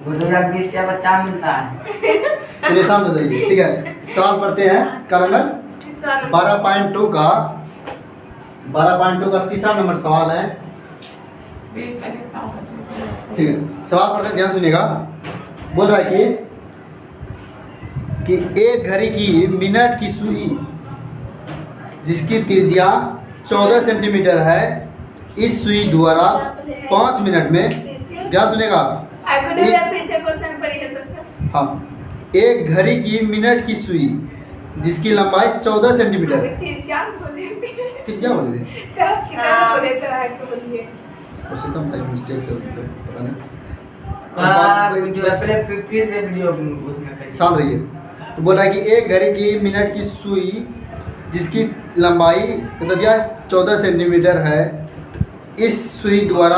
गुरुराज 20 का बच्चा मिलता है। चलिए शांत हो जाइए, ठीक है। सवाल पढ़ते हैं का नंबर 12.2 का 12.2 का तीसरा नंबर सवाल है। ठीक है, सवाल पढ़ते हैं, ध्यान सुनिएगा। बोल रहा है कि एक घड़ी की मिनट की सुई जिसकी त्रिज्या 14 सेंटीमीटर है, इस सुई द्वारा 5 मिनट में, ध्यान सुनेगा। हाँ, एक घड़ी की मिनट की सुई जिसकी लंबाई 14 सेंटीमीटर है। क्या बोले थे? उससे कम टाइम मिस्टेक से पता नहीं। फिर से वीडियो उसमें करिए। शांत रहिए। तो बोल रहा है कि एक घड़ी की मिनट की सुई जिसकी लंबाई कितना दिया 14 सेंटीमीटर है, इस सुई द्वारा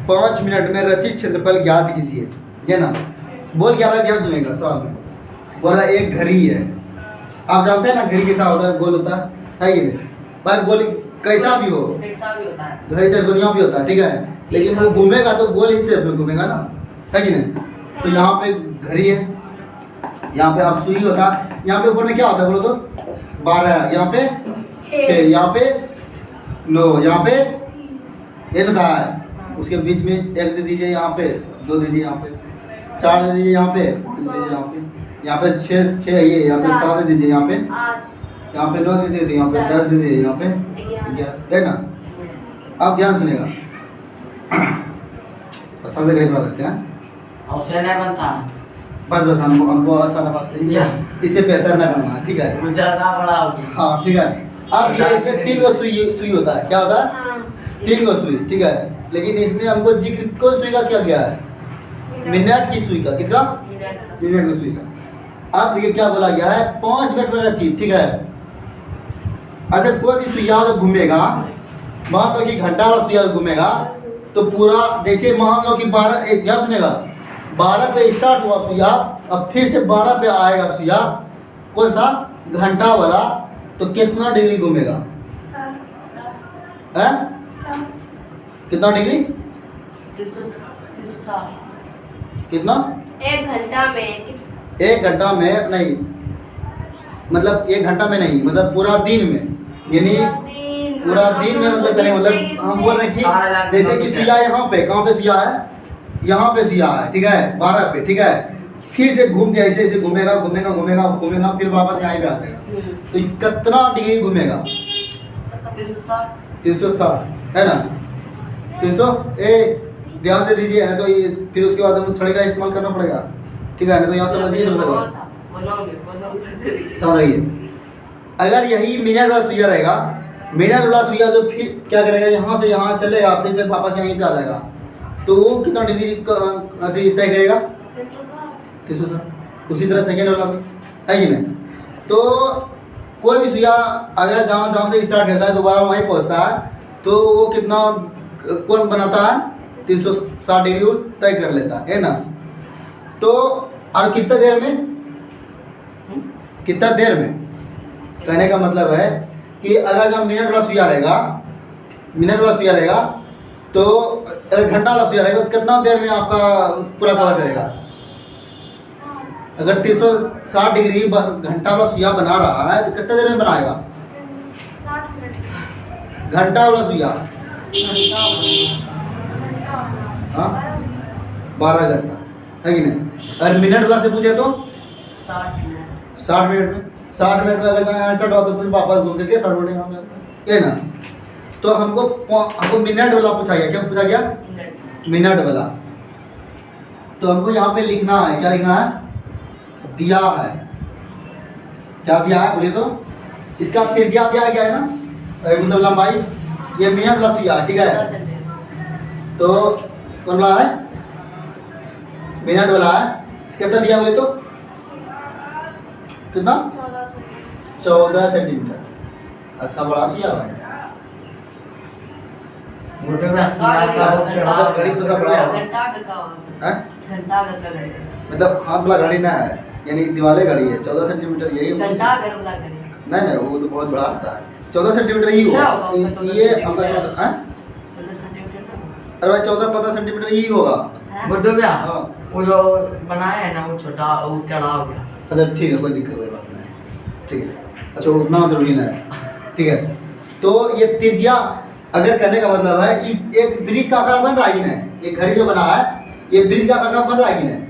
5 मिनट में रचित क्षेत्रफल ज्ञात कीजिए। ये ना बोल क्या रहा है, ध्यान सुनेगा सवाल में। बोल रहा है एक घड़ी है, आप जानते हैं ना घड़ी कैसा होता है, गोल होता है कि नहीं भाई? गोल कैसा भी हो, घड़ी चाहे दुनिया भी होता है, ठीक है, लेकिन वो घूमेगा तो गोल ही शेप में घूमेगा ना, है कि नहीं? तो यहाँ पे घड़ी है, यहाँ पे आप सुई होता है, यहाँ पे ऊपर में क्या होता है बोलो तो 12, यहाँ पे 6, यहाँ पे 9, यहाँ पे 1 होता है, उसके बीच में 1 दे दीजिए, यहाँ पे 2 दे दीजिए, यहाँ पे 4 दे दीजिए, यहाँ पे 5 दे दीजिए, यहाँ पे 6 है, ये यहाँ पे 7 दे दीजिए, यहाँ पे 9 दे दीजिए, यहाँ पे 10 दे दीजिए, यहाँ पे 11, है ना? आप ध्यान सुनेगा, अच्छा से घड़ी बना सकते हैं। नहीं बनता बस हमको अच्छा ना बात, इससे बेहतर ना बनना, ठीक है? ज़्यादा बड़ा हो गया। हाँ ठीक है। अब ये इसमें 3 गो सुई होता है, क्या होता है? 3 गो सुई, ठीक है, लेकिन इसमें हमको जिक्र कौन सुई का किया गया है? मिनट की सुई का। किसका? मिनट की सुई का। अब देखिए क्या बोला गया है, 5 मिनट में रचित, ठीक है। अच्छा, कोई भी सुइया जो घूमेगा, मान लो कि घंटा वाला सुइया घूमेगा, तो पूरा जैसे मान लो कि 12, क्या सुनेगा, 12 पे स्टार्ट हुआ सुइया, अब फिर से 12 पे आएगा सुइया, कौन सा? घंटा वाला, तो कितना डिग्री घूमेगा? है कितना डिग्री? 360। कितना? 1 घंटा में 1 घंटा में नहीं, मतलब 1 घंटा में नहीं, मतलब पूरा दिन में, यानी पूरा दिन में, मतलब करें, मतलब हम बोल रहे हैं कि जैसे कि सुइया यहाँ पे, कहाँ पे सुइया है? यहाँ पे सुइया है, ठीक है, 12 पे, ठीक है, फिर से घूम के ऐसे ऐसे घूमेगा, फिर वापस यहाँ पे आ जाएगा, तो कितना डिग्री घूमेगा? 360, है ना? 300 ध्यान से दीजिए, ना तो ये फिर उसके बाद हम छड़ी का इस्तेमाल करना पड़ेगा, ठीक है, ना तो यहाँ समझिए। समझ रही है? अगर यही मिनट वाला सुइया रहेगा, मिनट वाला सुइया जो फिर क्या करेगा, यहाँ से यहाँ चलेगा, फिर से वापस यहीं पे आ जाएगा, तो वो कितना डिग्री तय करेगा? 360। उसी तरह सेकेंड वाला भी, है कि नहीं? तो कोई भी सुइया अगर जहाँ से स्टार्ट करता है दोबारा वहीं पहुँचता है, तो वो कितना कौन बनाता है? 360 डिग्री तय कर लेता है ना? तो और कितना देर में कहने का मतलब है कि अगर जब मिनट वाला सुइया रहेगा, तो घंटा वाला सुइया रहेगा, तो कितना देर में आपका पूरा कवर करेगा? अगर 360 डिग्री घंटा वाला सुइया बना रहा है, तो कितने देर में बनाएगा? घंटा वाला सुइया, हाँ 12 घंटा, है कि नहीं? अगर मिनट वाला से पूछे तो 60 मिनट में। 60 मिनट में अगर यहाँ स्टार्ट हुआ तो फिर वापस घूम करके 60 मिनट यहाँ है ना? तो हमको मिनट वाला पूछा गया, क्या पूछा गया? मिनट वाला। तो हमको यहाँ पे लिखना है, क्या लिखना है? दिया है, क्या दिया है बोलिए तो? इसका त्रिज्या दिया गया है ना, मतलब लंबाई, ये मिनट वाला सुइया है, ठीक है, तो कौन वाला है? मिनट वाला है। कितना दिया बोले तो? कितना? 14 सेंटीमीटर। अच्छा बड़ा सुइया है, मतलब घड़ी तो सब बड़ा होगा, मतलब हाथ वाला घड़ी ना है, यानी दिवाले घड़ी है, 14 सेंटीमीटर यही नहीं, वो तो बहुत बड़ा होता है, 14 सेंटीमीटर ही होगा ये हमका 14, अरे भाई 14-15 सेंटीमीटर ही होगा, गुड्डू भैया हाँ वो जो बनाया है ना वो छोटा वो टेढ़ा हो गया। अच्छा ठीक है, कोई दिक्कत वाली बात नहीं, ठीक है। अच्छा उतना जरूरी नहीं है, ठीक है। तो ये त्रिज्या अगर कहने का मतलब है कि एक वृत्त का आकार बन रहा है कि नहीं, एक घड़ी जो बना है ये वृत्त का आकार बन रहा है कि नहीं?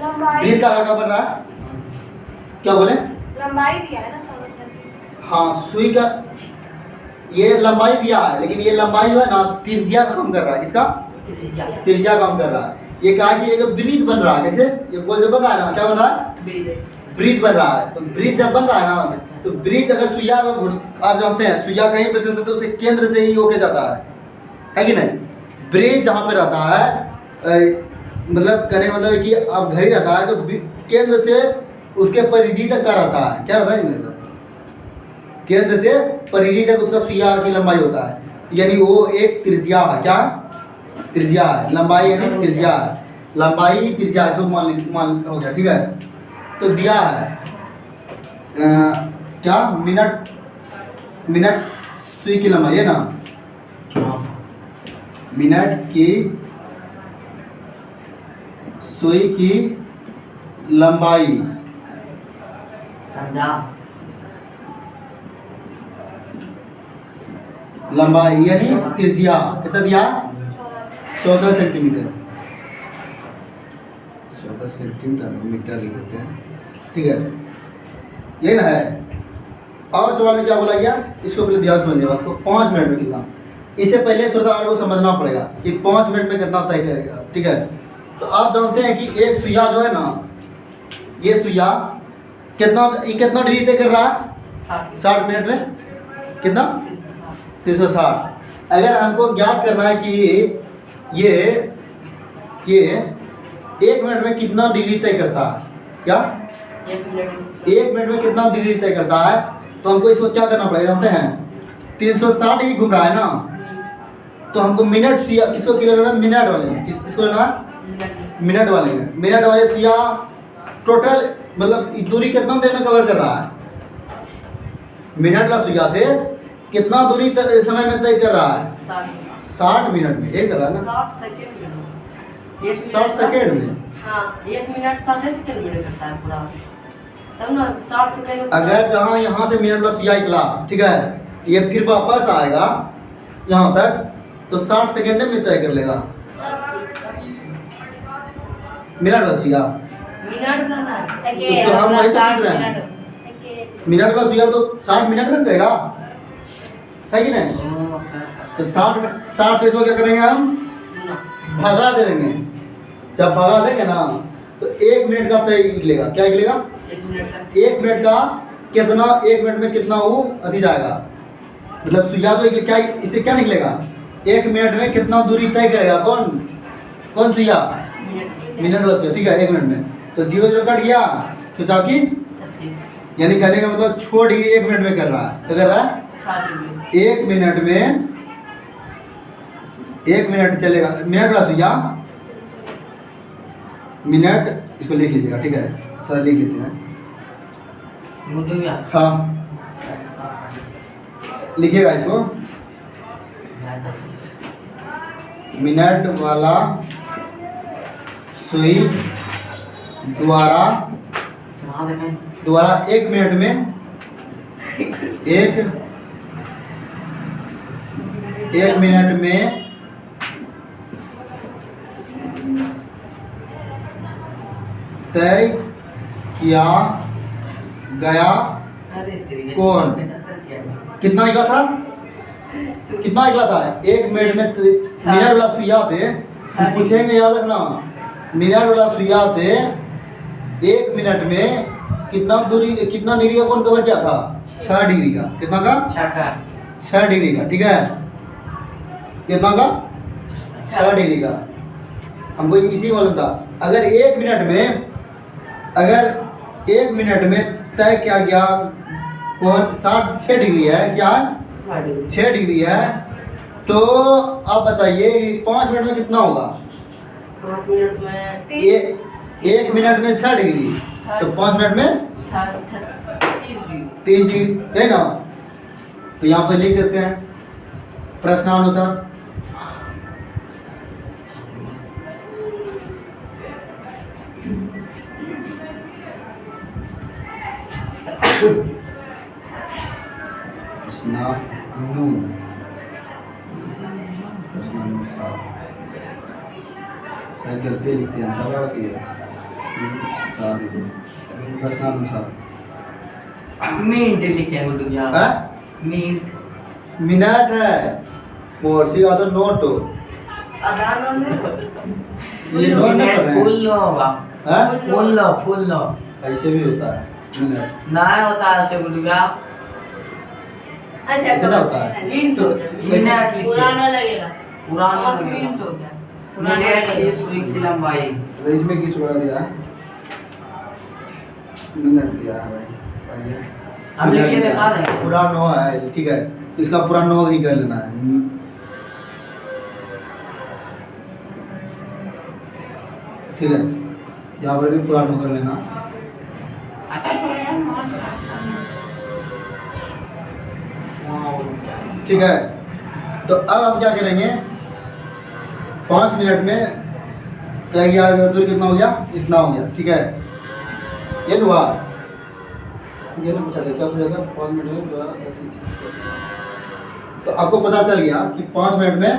लंबाई वृत्त का आकार बन रहा है, क्या बोले? लंबाई दिया है ना 14 सेंटीमीटर। हाँ सुई का ये लंबाई दिया है, लेकिन ये लंबाई जो है ना त्रिज्या कम कर रहा है, इसका त्रिज्या कम कर रहा है। ये कहा कि एक वृत्त बन रहा है, कैसे ये गोल जो बन रहा है ना, क्या बन रहा है? वृत्त बन रहा है। तो वृत्त जब बन रहा है ना, तो वृत्त अगर सुइया आप जानते हैं सुइया कहीं पर से तो उसके केंद्र से ही होके जाता है कि नहीं? वृत्त जहाँ पे रहता है मतलब कहने का मतलब है कि अब घड़ी रहता है तो केंद्र से उसके परिधि तक का रहता है, क्या रहता है कि केंद्र से परिधि तक उसका सुइया की लंबाई होता है, यानी वो एक त्रिज्या है। क्या त्रिज्या है? लंबाई यानी त्रिज्या है, लंबाई त्रिज्या इसको मान हो गया, ठीक है। तो दिया है क्या मिनट सुई की लंबाई है ना, मिनट की सुई की लंबाई समझा? लंबाई यानी त्रिज्या कितना दिया? 14 सेंटीमीटर, 14 सेंटीमीटर मीटर लिख देते हैं, ठीक है। ये ना है। और सवाल में क्या बोला गया, इसको पहले ध्यान समझिए बात को। 5 मिनट में कितना, इससे पहले थोड़ा सा आपको समझना पड़ेगा कि 5 मिनट में कितना तय करेगा, ठीक है। तो आप जानते हैं कि एक सुइया जो है ना, ये सुइया कितना डिग्री तय कर रहा है? 60 मिनट में कितना? 360। अगर हमको ज्ञात करना है कि ये 1 मिनट में कितना डिग्री तय करता है, क्या 1 मिनट में कितना डिग्री तय करता है, तो हमको इसको क्या करना पड़ेगा जानते हैं? 360 डिग्री घूम रहा है ना, तो हमको मिनट सुइया किसको लेना है? मिनट वाले में। किसको लेना है? मिनट वाले में। मिनट वाले सुइया टोटल मतलब दूरी कितना देर में कवर कर रहा है? मिनट वाला सुइया से कितना दूरी समय में तय कर रहा है? 60 मिनट में। ये कर रहा है ना 60 सेकेंड में। हाँ 1 मिनट 60 सेकंड में करता है पूरा, तब ना 60 सेकंड। अगर जहाँ यहाँ से मिनट वाला सुइया निकला, ठीक है, ये फिर वापस आएगा यहाँ तक, तो 60 सेकेंड में तय कर लेगा मिनट वाला सुइया। मिनट रहना तो हम वही तो पूछ रहे हैं, मिनट वाला सुइया तो 60 मिनट में रहेगा, है कि नहीं? तो 60 से इसको क्या करेंगे हम? भगा दे देंगे। जब भगा देंगे ना तो 1 मिनट का तय निकलेगा। क्या निकलेगा? 1 मिनट का कितना, 1 मिनट में कितना वो अति जाएगा, मतलब सुइया तो क्या इसे क्या निकलेगा? 1 मिनट में कितना दूरी तय करेगा? कौन सुइया? मिनट वाला सुइया, ठीक है। 1 मिनट में तो 0 0 कट गया तो जाकी, यानी कहने का मतलब छोड़ ही 1 मिनट में कर रहा है। क्या कर रहा है? 1 मिनट में 1 मिनट चलेगा। मिनट वाला सुइया, मिनट इसको लिख लीजिएगा, ठीक है, थोड़ा लिख लेते हैं। हाँ लिखिएगा इसको, मिनट वाला सुई द्वारा 1 मिनट में 1 मिनट में तय किया गया कौन? कितना निकला था? कितना निकला था? 1 मिनट में मिनट वाला सुइया से पूछेंगे, याद रखना, मिनट वाला सुइया से 1 मिनट में कितना दूरी, कितना डिग्री का कौन कवर किया था? 6 डिग्री का। कितना का? 6 डिग्री का, ठीक है। कितना का? 6 डिग्री का। हमको इसी मालूम था। अगर 1 मिनट में तय किया गया कौन? 6 डिग्री है, क्या 6 डिग्री है, तो आप बताइए 5 मिनट में कितना होगा? 5 मिनट में 1 मिनट में 6 डिग्री, तो 5 मिनट में 30 डिग्री है ना। तो यहाँ पे लिख देते हैं प्रश्नानुसार प्रश्नानुसार शायद गलती लिखते हैं प्रश्नानुसार मिनट लिखे हैं गुड्डू भैया। हाँ? मिनट मिनट है मोर्सी का तो नोट हो आधार नंबर ये नोट ना कर रहे फुल हैं लो होगा। हाँ? फुल लो ऐसे भी होता है मिनट ना होता है ऐसे गुड्डू भैया। अच्छा ऐसे ना होता है मिनट हो गया मिनट लिखिए। पुराना लगेगा पुराना पाँच लगेगा। मिनट हो गया मिनट की सुई की लंबाई। तो इसमें किस प्रकार दिया है मिनट दिया है भाई आइए। हम लिख के दिखा रहे हैं। पूरा नो है ठीक है इसका पूरा नो ही कर लेना है ठीक है यहाँ पर भी पूरा नो कर लेना ठीक है तो अब हम क्या करेंगे 5 मिनट में क्या गया दूर कितना हो गया इतना हो गया ठीक है ये हुआ ये ना पूछा क्या पूछा था 5 मिनट में तो आपको पता चल गया कि 5 मिनट में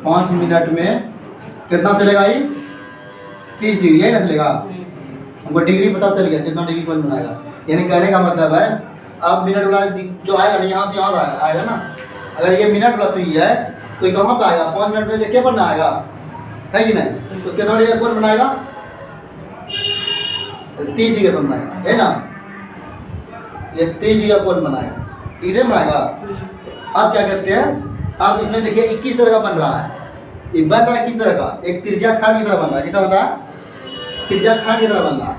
5 मिनट में कितना चलेगा ये 30 डिग्री है ना चलेगा हमको डिग्री पता चल गया कितना डिग्री कौन बनाएगा यानी कहने का मतलब है अब मिनट वाला जो आएगा ना यहाँ से यहाँ आएगा ना अगर ये मिनट वाला सुई है तो ये कहाँ पर आएगा 5 मिनट में क्या बनना आएगा है कि नहीं तो कितना डिग्री कौन बनाएगा 30 डिग्री कौन बनाएगा है ना ये 30 डिग्री कौन बनाएगा इधर बनाएगा अब क्या करते हैं अब इसमें देखिए 21 तरह का बन रहा है ये बन रहा है किस तरह का एक त्रिज्या खंड की तरह बन रहा है कैसा बन रहा है त्रिज्या खंड की तरह बन रहा है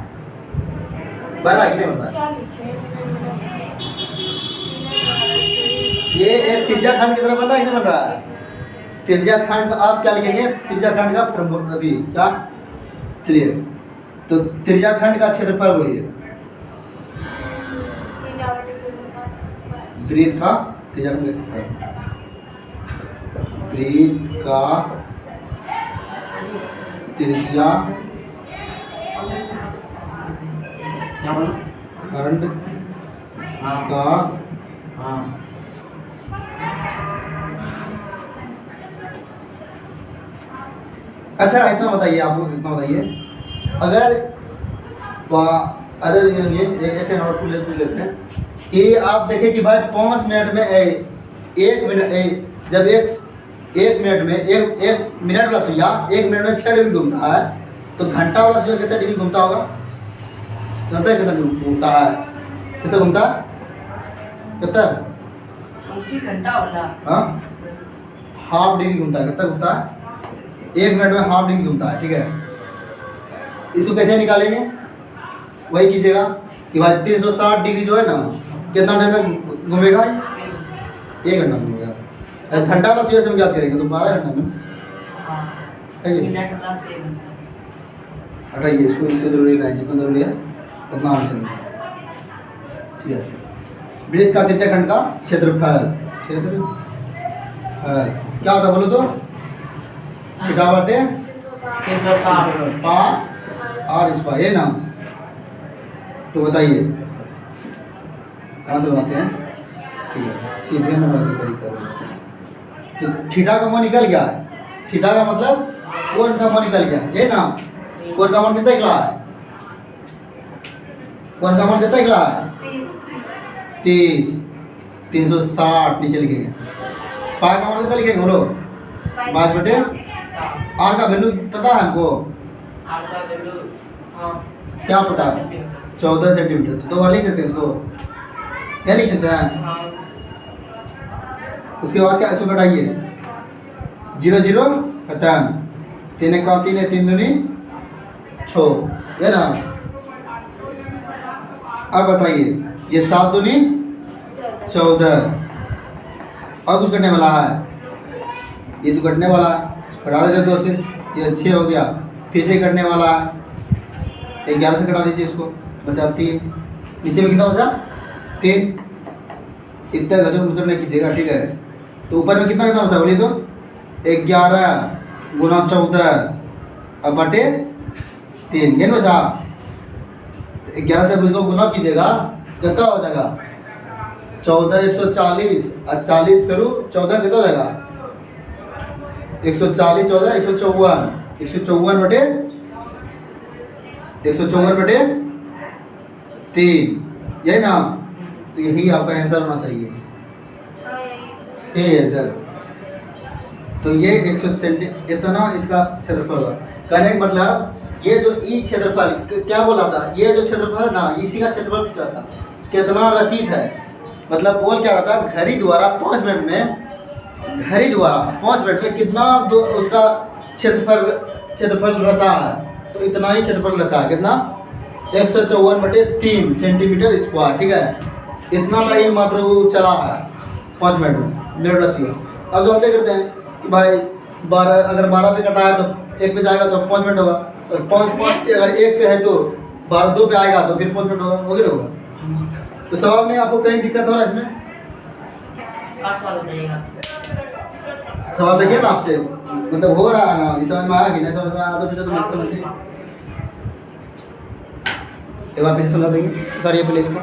बन रहा है कितने बन रहा है क्या लिखे ये एक त्रिज्या खंड की तरह बन रहा है कितने बन रहा है त्रिज्या खंड का आप क्या लिखेंगे त्रिज्या खंड का अभी क्या चलिए तो त्रिज्या खंड का क्षेत्रफल बोलिए वृत्त का त्रिज्या खंड का क्षेत्रफल वृत्त का त्रिज्या क्या बोला? खंड हाँ का हाँ अच्छा इतना बताइए आप लोग इतना बताइए अगर अगर ये ऐसे नोट पूछ लेते हैं कि आप देखें कि भाई 5 मिनट में 1 मिनट जब एक मिनट में एक मिनट वाला सुइया 1 मिनट में 6 डिग्री घूमता है तो घंटा वाला सुइया कितना डिग्री घूमता होगा कितना घूमता है कितना घूमता है कितना घंटा वाला हाँ हाफ डिग्री घूमता है कितना घूमता है 1 मिनट में हाफ डिग्री घूमता है ठीक है इसको कैसे निकालेंगे वही कीजिएगा कि भाई 360 डिग्री जो है ना कितना टाइम में घूमेगा 1 घंटा में घूमेगा घंटा का सुइया से हम क्या करेंगे तो 12 घंटा में है कि नहीं? मिनट प्लस 1 घंटा अगर ये इसको जरूरी नहीं जितना जरूरी है उतना हम समझें ठीक है वृत्त का त्रिज्या खंड का क्षेत्रफल क्या होता बोलो तो कितना बटे 360 पाँच आर स्क्वायर ये ना तो बताइए कहाँ से बनाते हैं ठीक है सीधे बनाने का तरीका तो थीटा का मान निकल गया थीटा का मतलब कोण का मान निकल गया ये ना कोण का मान कितना निकला है कोण का मान कितना निकला है 30 360 नीचे लिखेंगे पाई का मान कितना लिखेंगे बोलो 5 बटे आर का वैल्यू पता है हमको आपका वैल्यू हाँ क्या पता है 14 सेंटीमीटर तो 2 बार लिख सकते हैं इसको क्या लिख सकते हैं हाँ उसके बाद क्या इसको घटाइए 0 0 खत्म 3 1 3 है 3 दूनी 6 है ना अब बताइए ये 7 दूनी 14 और कुछ करने वाला है ये तो कटने वाला है घटा देते 2 से ये 6 हो गया फिर से कटने वाला है 11 से घटा दीजिए इसको बचा 3 नीचे में कितना बचा 3, इतना गजब मुजब नहीं कीजिएगा, ठीक है। तो ऊपर में कितना कितना बचा बोलिए तो 11 गुना 14 अब बटे 3, ये ना बचा। 11 से इसको गुना कीजिएगा कितना हो जाएगा 14 140 और 40 करूँ 14 कितना हो जाएगा 140 14 154 बटे 3, यही ना। तो यही आपका आंसर होना चाहिए, यही आंसर। तो ये 100 सेंटी इतना इसका क्षेत्रफल होगा। कहने का मतलब ये जो ई क्षेत्रफल क्या बोला था, ये जो क्षेत्रफल है ना इसी का क्षेत्रफल पूछा था कितना रचित है। मतलब बोल क्या रहा था घड़ी द्वारा 5 मिनट में कितना उसका क्षेत्रफल रचा है। तो इतना ही क्षेत्रफल रचा है कितना 154/3 सेंटीमीटर स्क्वायर, ठीक है। इतना का ही मात्र वो चला है 5 मिनट में मिनट रची है। अब जो हम क्या करते हैं कि भाई 12 अगर 12 पे कटा है तो 1 पे जाएगा तो 5 मिनट होगा, और 5 अगर 1 पे है तो 12 2 पे आएगा तो फिर 5 मिनट होगा, हो गया होगा। तो सवाल में आपको कहीं दिक्कत हो रहा है इसमें? और सवाल बताइएगा। सवाल देखिए ना आपसे, मतलब हो रहा है ना, ये समझ में आया कि नहीं समझ में आया तो पीछे समझिए, एक बार पीछे समझा देंगे, करिए पहले इसको।